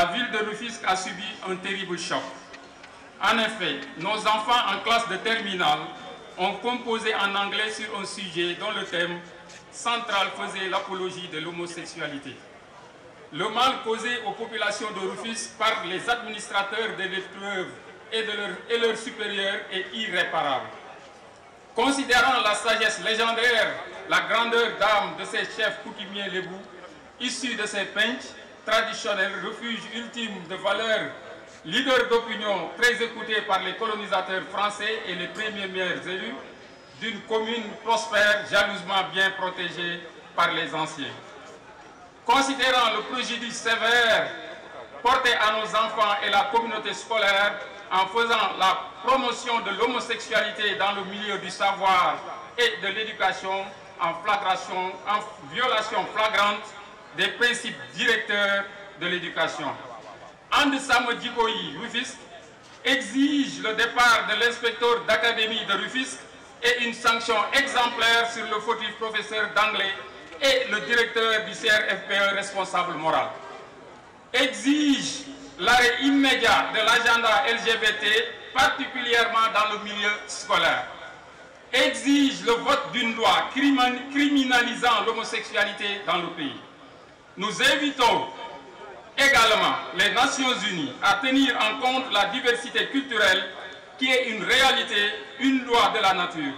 la ville de Rufisque a subi un terrible choc. En effet, nos enfants en classe de terminale ont composé en anglais sur un sujet dont le thème central faisait l'apologie de l'homosexualité. Le mal causé aux populations de Rufisque par les administrateurs de l'épreuve et leurs supérieurs est irréparable. Considérant la sagesse légendaire, la grandeur d'âme de ces chefs coutumiers lébous, issus de ces pencs traditionnels, refuge ultime de valeurs, leaders d'opinion très écoutés par les colonisateurs français et les premiers maires élus, d'une commune prospère, jalousement bien protégée par les anciens. Considérant le préjudice sévère porté à nos enfants et la communauté scolaire en faisant la promotion de l'homosexualité dans le milieu du savoir et de l'éducation en violation flagrante des principes directeurs de l'éducation. And Samm Jikko Yi Rufisque exige le départ de l'inspecteur d'académie de Rufisque et une sanction exemplaire sur le fautif professeur d'anglais et le directeur du CRFPE responsable moral. Exige l'arrêt immédiat de l'agenda LGBT, particulièrement dans le milieu scolaire. Exige le vote d'une loi criminalisant l'homosexualité dans le pays. Nous invitons également les Nations Unies à tenir en compte la diversité culturelle qui est une réalité, une loi de la nature.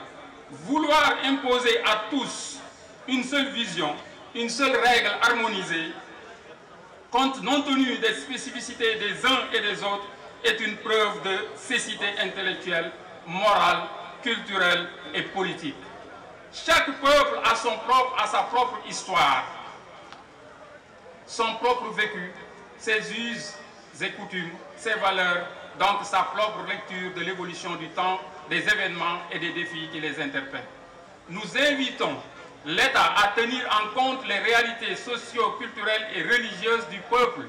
Vouloir imposer à tous une seule vision, une seule règle harmonisée, compte non tenu des spécificités des uns et des autres, est une preuve de cécité intellectuelle, morale, culturelle et politique. Chaque peuple a sa propre histoire, son propre vécu, ses us et coutumes, ses valeurs, donc sa propre lecture de l'évolution du temps, des événements et des défis qui les interpellent. Nous invitons l'État à tenir en compte les réalités socio-culturelles et religieuses du peuple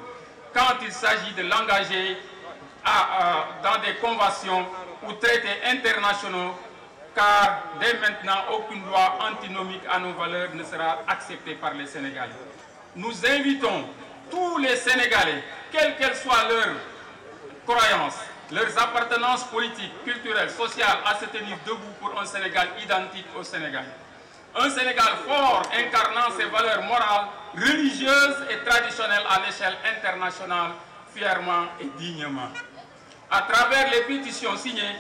quand il s'agit de l'engager dans des conventions ou traités internationaux, car dès maintenant, aucune loi antinomique à nos valeurs ne sera acceptée par les Sénégalais. Nous invitons tous les Sénégalais, quelle qu'elle soit leur croyance, leurs appartenances politiques, culturelles, sociales, à se tenir debout pour un Sénégal identique au Sénégal. Un Sénégal fort incarnant ses valeurs morales, religieuses et traditionnelles à l'échelle internationale, fièrement et dignement. À travers les pétitions signées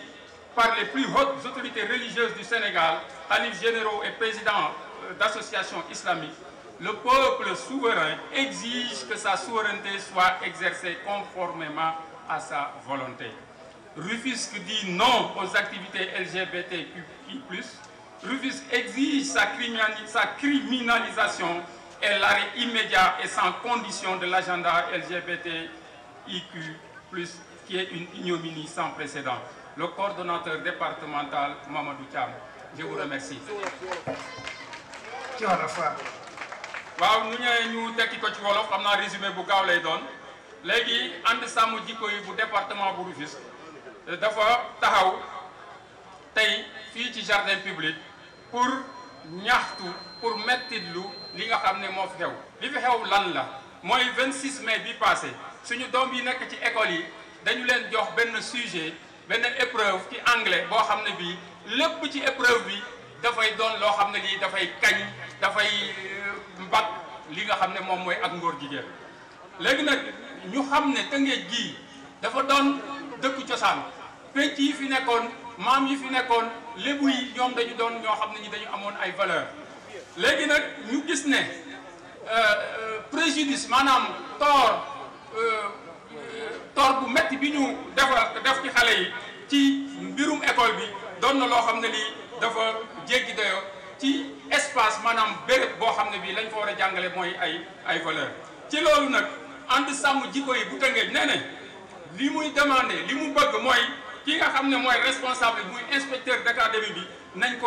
par les plus hautes autorités religieuses du Sénégal, khalifes généraux et présidents d'associations islamiques, le peuple souverain exige que sa souveraineté soit exercée conformément à sa volonté. Rufisque dit non aux activités LGBTQI+. Rufisque exige sa criminalisation et l'arrêt immédiat et sans condition de l'agenda LGBTIQ+, qui est une ignominie sans précédent. Le coordonnateur départemental, Mamadou Thiam. Je vous remercie. waaw nu ñëwee ñu tekki ko ci wolof xam naa résumé bu gaaw lay doon léegi And Samm Jikko Yi bu département bu Rufisque dafa taxaw tey fii ci jardin public pour ñaxtu pour mettitlu li nga xam ne moo fi xew li fi xew lan la mooy 26 mai bi passé suñu doom yi nekk ci école yi dañu leen jox benn sujet benn épreuve ci anglais boo xam ne bii lépp ci épreuve bi dafay doon loo xam ne lii dafay kañ dafay mbag li nga xam ne moom mooy ak ngóor jigéen léegi nag ñu xam ne Tëngéej gii dafa doon dëkku cosaan penc yi fi nekkoon maam yi fi nekkoon lébu yi ñoom dañu doon ñoo xam ne ñi dañu amoon ay valeur léegi nag ñu gis ne préjudice maanaam tort bu metti bi ñu def ci xale yi ci mbirum école bi doon na loo xam ne lii dafa jéggi dayoo ci espace maanaam béréb boo xam ne bii lañ fa war a jàngale mooy ay valeur ci loolu nag And Samm Jikko Yi bu Tëngéej nee ne li muy demandé li mu bëgg mooy ki nga xam ne mooy responsable muy inspecteur d'académie bi nañ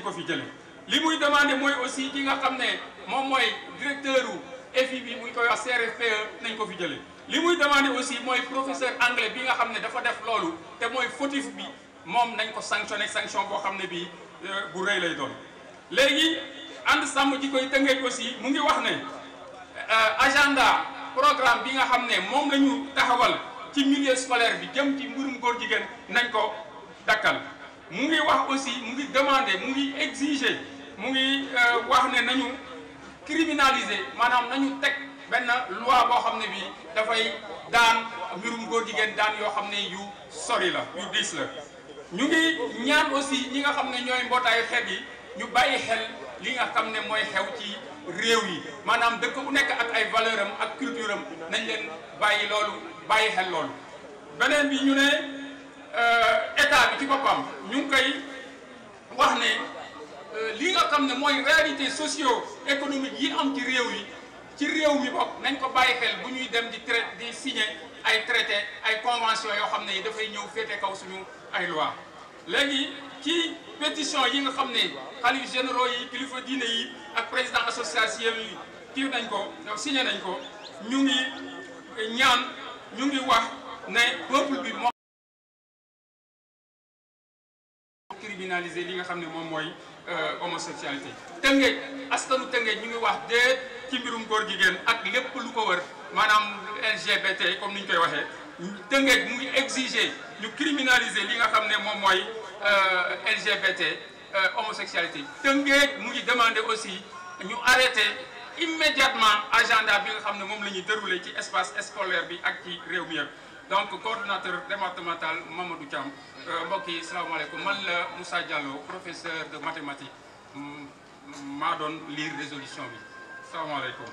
ko fi jële li muy demandé mooy aussi ki nga xam ne moom mooy directeur u EFI bi muy koy wax CRFPE nañ ko fi jële li muy demandé aussi mooy professeur anglais bi nga xam ne dafa def loolu te mooy fautif bi moom nañ ko sanctionné sanction boo xam ne bii bu rëy lay doon léegi And Samm Jikko Yi Tëngéej aussi mu ngi wax ne agenda programme bi nga xam ne moom la ñu taxawal ci milieu scolaire bi jëm ci mbirum góor jigéen nañ ko dakkal. mu ngi wax aussi mu ngi demander mu ngi exiger mu ngi wax ne nañu criminaliser maanaam nañu teg benn loi boo xam ne bii dafay daan mbirum góor jigéen daan yoo xam ne yu sori la yu diis la. ñu ngi ñaan aussi ñi nga xam ne ñooy mbootaayu xeet yi ñu bàyyi xel li nga xam ne mooy xew ci réew yi maanaam dëkk bu nekk ak ay valeur am ak culture am nañ leen bàyyi loolu bàyyi xel loolu. beneen bi ñu ne état bi ci boppam ñu ngi koy wax ne li nga xam ne mooy réalité socio-économique yi am ci réew yi ci réew mi bokk nañ ko bàyyi xel bu ñuy dem di signer ay traité ay convention yoo xam ne yi dafay ñëw féete kaw suñu ay loi. léegi ci pétition yi nga xam ne xalif généraux yi kilifa diine yi ak président association yi kii nañ ko signé nañ ko ñu ngi ñaan ñu ngi wax ne peuple bi moo criminaliser li nga xam ne moom mooy homosexualité. Tëngéej askanu Tëngéej ñu ngi wax déet ci mbirum góor jigéen ak lépp lu ko wër maanaam LGBT comme ni ñu koy waxee. Tëngéej mu ngi exiger ñu criminaliser li nga xam ne moom mooy LGBT homosexualité. Tëngéej mu ngi demander aussi ñu arrêter immédiatement agenda bi nga xam ne moom la ñuy dérouler ci espace scolaire bi ak ci réew mi yëpp. donc coordonnateur départemental Mamadou Thiam mbokk yi salaamaaleykum man la Moussa Diallo professeur de mathématiques maa doon lire résolution bi salaamaaleykum.